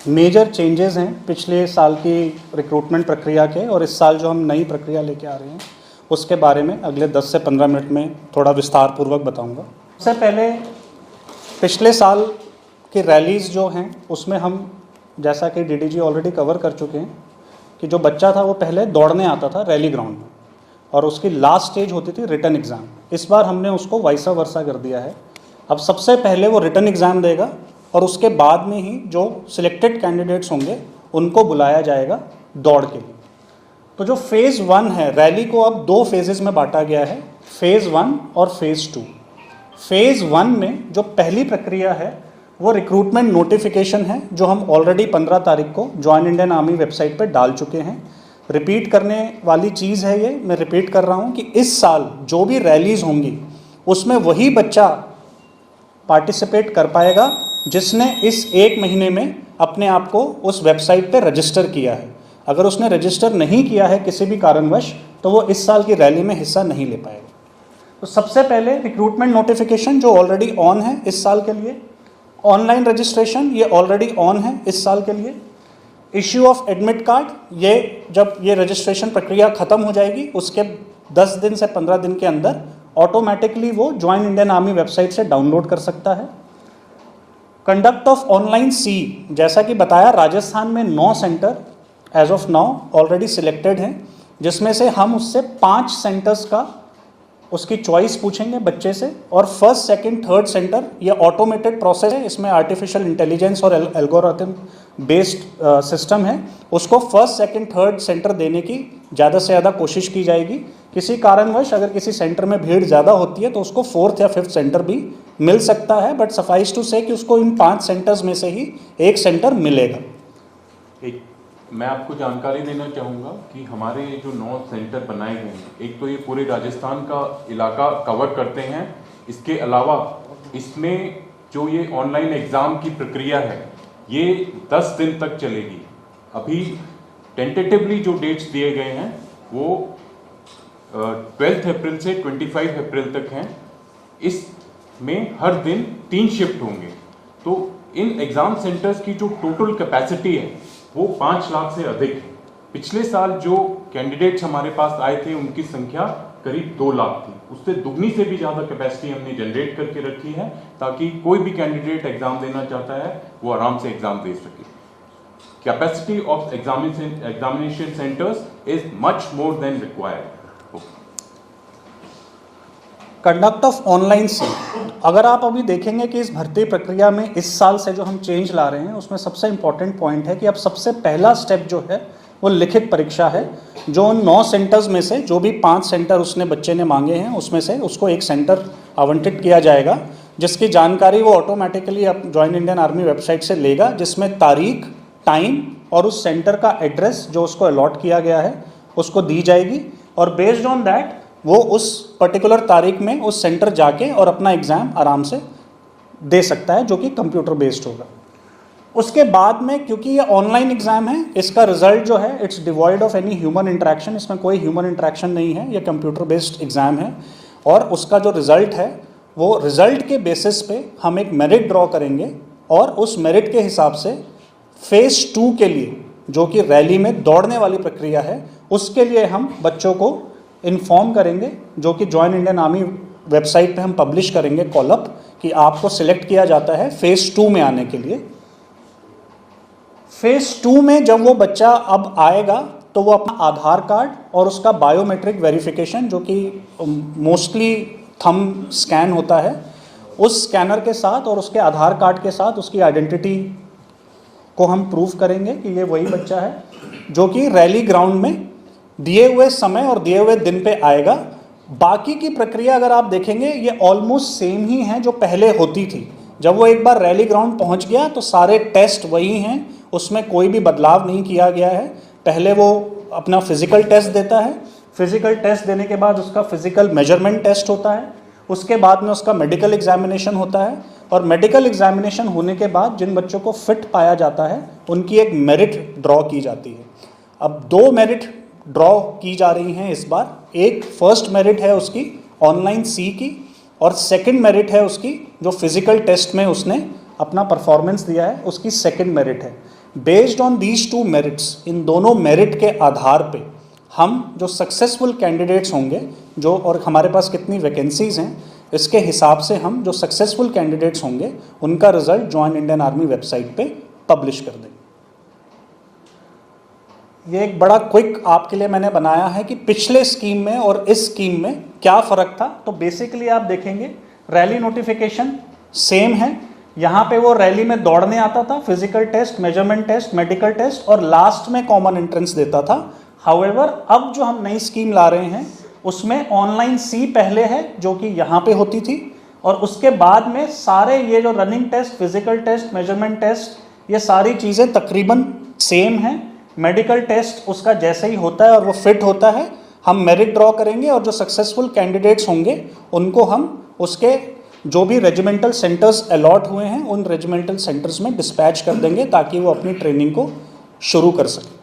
Major changes हैं पिछले साल की रिक्रूटमेंट प्रक्रिया के और इस साल जो हम नई प्रक्रिया लेके आ रहे हैं उसके बारे में अगले 10 से 15 मिनट में थोड़ा विस्तार पूर्वक बताऊंगा। सबसे पहले पिछले साल की रैलीज़ जो हैं उसमें हम, जैसा कि डीडीजी ऑलरेडी कवर कर चुके हैं, कि जो बच्चा था वो पहले दौड़ने आता था रैली ग्राउंड में और उसकी लास्ट स्टेज होती थी रिटन एग्ज़ाम। इस बार हमने उसको वाइसा वर्सा कर दिया है। अब सबसे पहले वो रिटन एग्ज़ाम देगा और उसके बाद में ही जो सिलेक्टेड कैंडिडेट्स होंगे उनको बुलाया जाएगा दौड़ के लिए। तो जो फेज़ 1 है, रैली को अब 2 फेजेज़ में बांटा गया है, फेज़ 1 और फेज़ 2। फेज़ 1 में जो पहली प्रक्रिया है वो रिक्रूटमेंट नोटिफिकेशन है, जो हम ऑलरेडी 15 तारीख को जॉइन इंडियन आर्मी वेबसाइट पर डाल चुके हैं। रिपीट करने वाली चीज़ है ये, मैं रिपीट कर रहा हूँ कि इस साल जो भी रैलीज़ होंगी उसमें वही बच्चा पार्टिसिपेट कर पाएगा जिसने इस 1 महीने में अपने आप को उस वेबसाइट पे रजिस्टर किया है। अगर उसने रजिस्टर नहीं किया है किसी भी कारणवश तो वो इस साल की रैली में हिस्सा नहीं ले पाएगा। तो सबसे पहले रिक्रूटमेंट नोटिफिकेशन जो ऑलरेडी ऑन है इस साल के लिए, ऑनलाइन रजिस्ट्रेशन ये ऑलरेडी ऑन है इस साल के लिए, इश्यू ऑफ एडमिट कार्ड ये जब ये रजिस्ट्रेशन प्रक्रिया ख़त्म हो जाएगी उसके 10 दिन से 15 दिन के अंदर ऑटोमेटिकली वो ज्वाइन इंडियन आर्मी वेबसाइट से डाउनलोड कर सकता है। कंडक्ट ऑफ ऑनलाइन सी, जैसा कि बताया राजस्थान में 9 centre as of now already selected हैं, जिसमें से हम उससे 5 सेंटर्स का उसकी चॉइस पूछेंगे बच्चे से और फर्स्ट सेकंड थर्ड सेंटर ये ऑटोमेटेड प्रोसेस है, इसमें आर्टिफिशियल इंटेलिजेंस और एल्गोरिथम बेस्ड सिस्टम है। उसको फर्स्ट सेकंड थर्ड सेंटर देने की ज़्यादा से ज़्यादा कोशिश की जाएगी। किसी कारणवश अगर किसी सेंटर में भीड़ ज़्यादा होती है तो उसको 4th या 5th सेंटर भी मिल सकता है, बट सफाइस टू से कि उसको इन 5 सेंटर्स में से ही एक सेंटर मिलेगा। मैं आपको जानकारी देना चाहूँगा कि हमारे जो 9 सेंटर बनाए गए हैं, एक तो ये पूरे राजस्थान का इलाका कवर करते हैं। इसके अलावा इसमें जो ये ऑनलाइन एग्ज़ाम की प्रक्रिया है ये 10 दिन तक चलेगी। अभी टेंटेटिवली जो डेट्स दिए गए हैं वो 12 अप्रैल से 25 अप्रैल तक हैं। इसमें हर दिन 3 शिफ्ट होंगे। तो इन एग्ज़ाम सेंटर्स की जो टोटल कैपेसिटी है वो 5 लाख से अधिक है। पिछले साल जो कैंडिडेट्स हमारे पास आए थे उनकी संख्या करीब 2 लाख थी, उससे दुगनी से भी ज़्यादा कैपेसिटी हमने जनरेट करके रखी है ताकि कोई भी कैंडिडेट एग्ज़ाम देना चाहता है वो आराम से एग्ज़ाम दे सके। Capacity of examination centres is much more than required. Conduct of online C, अगर आप अभी देखेंगे कि इस भर्ती प्रक्रिया में इस साल से जो हम चेंज ला रहे हैं उसमें सबसे इम्पॉर्टेंट पॉइंट है कि अब सबसे पहला स्टेप जो है वो लिखित परीक्षा है। जो 9 सेंटर्स में से जो भी 5 सेंटर उसने बच्चे ने मांगे हैं उसमें से उसको एक सेंटर आवंटित किया जाएगा, जिसकी जानकारी वो ऑटोमेटिकली अब ज्वाइन इंडियन आर्मी वेबसाइट से लेगा, जिसमें तारीख, टाइम और उस सेंटर का एड्रेस जो उसको अलॉट किया गया है उसको दी जाएगी और बेस्ड ऑन दैट वो उस पर्टिकुलर तारीख में उस सेंटर जाके और अपना एग्ज़ाम आराम से दे सकता है, जो कि कंप्यूटर बेस्ड होगा। उसके बाद में क्योंकि ये ऑनलाइन एग्ज़ाम है, इसका रिजल्ट जो है it's devoid of any human interaction, इसमें कोई ह्यूमन इंटरेक्शन नहीं है, ये कंप्यूटर बेस्ड एग्ज़ाम है और उसका जो रिज़ल्ट है वो रिज़ल्ट के बेसिस पे हम एक मेरिट ड्रॉ करेंगे और उस मेरिट के हिसाब से फेज़ 2 के लिए जो कि रैली में दौड़ने वाली प्रक्रिया है उसके लिए हम बच्चों को इन्फॉर्म करेंगे, जो कि ज्वाइन इंडियन आर्मी वेबसाइट पे हम पब्लिश करेंगे कॉलअप कि आपको सिलेक्ट किया जाता है फेज़ 2 में आने के लिए। फेज़ 2 में जब वो बच्चा अब आएगा तो वो अपना आधार कार्ड और उसका बायोमेट्रिक वेरिफिकेशन, जो कि मोस्टली थंब स्कैन होता है, उस स्कैनर के साथ और उसके आधार कार्ड के साथ उसकी आइडेंटिटी को हम प्रूव करेंगे कि ये वही बच्चा है जो कि रैली ग्राउंड में दिए हुए समय और दिए हुए दिन पे आएगा। बाकी की प्रक्रिया अगर आप देखेंगे ये ऑलमोस्ट सेम ही है जो पहले होती थी। जब वो एक बार रैली ग्राउंड पहुंच गया तो सारे टेस्ट वही हैं, उसमें कोई भी बदलाव नहीं किया गया है। पहले वो अपना फिजिकल टेस्ट देता है, फिजिकल टेस्ट देने के बाद उसका फिजिकल मेजरमेंट टेस्ट होता है, उसके बाद में उसका मेडिकल एग्जामिनेशन होता है और मेडिकल एग्जामिनेशन होने के बाद जिन बच्चों को फिट पाया जाता है उनकी एक मेरिट ड्रॉ की जाती है। अब 2 मेरिट ड्रॉ की जा रही हैं इस बार। एक फर्स्ट मेरिट है उसकी ऑनलाइन सी की और सेकंड मेरिट है उसकी जो फिजिकल टेस्ट में उसने अपना परफॉर्मेंस दिया है उसकी सेकंड मेरिट है। Based on these two merits, इन दोनों मेरिट के आधार पे हम जो सक्सेसफुल कैंडिडेट्स होंगे जो, और हमारे पास कितनी वैकेंसीज हैं इसके हिसाब से हम जो सक्सेसफुल कैंडिडेट्स होंगे उनका result join Indian army website पे पब्लिश कर देंगे। ये एक बड़ा क्विक आपके लिए मैंने बनाया है कि पिछले स्कीम में और इस स्कीम में क्या फ़र्क था। तो बेसिकली आप देखेंगे रैली नोटिफिकेशन सेम है, यहाँ पे वो रैली में दौड़ने आता था, physical test, measurement test, medical test और लास्ट में कॉमन एंट्रेंस देता था। हाउएवर अब जो हम नई स्कीम ला रहे हैं उसमें ऑनलाइन सी पहले है जो कि यहाँ पे होती थी, और उसके बाद में सारे ये जो running test, physical test, measurement test, ये सारी चीज़ें तकरीबन सेम हैं। मेडिकल टेस्ट उसका जैसे ही होता है और वो फिट होता है, हम मेरिट ड्रॉ करेंगे और जो सक्सेसफुल कैंडिडेट्स होंगे उनको हम उसके जो भी रेजिमेंटल सेंटर्स अलॉट हुए हैं उन रेजिमेंटल सेंटर्स में डिस्पैच कर देंगे ताकि वो अपनी ट्रेनिंग को शुरू कर सकें।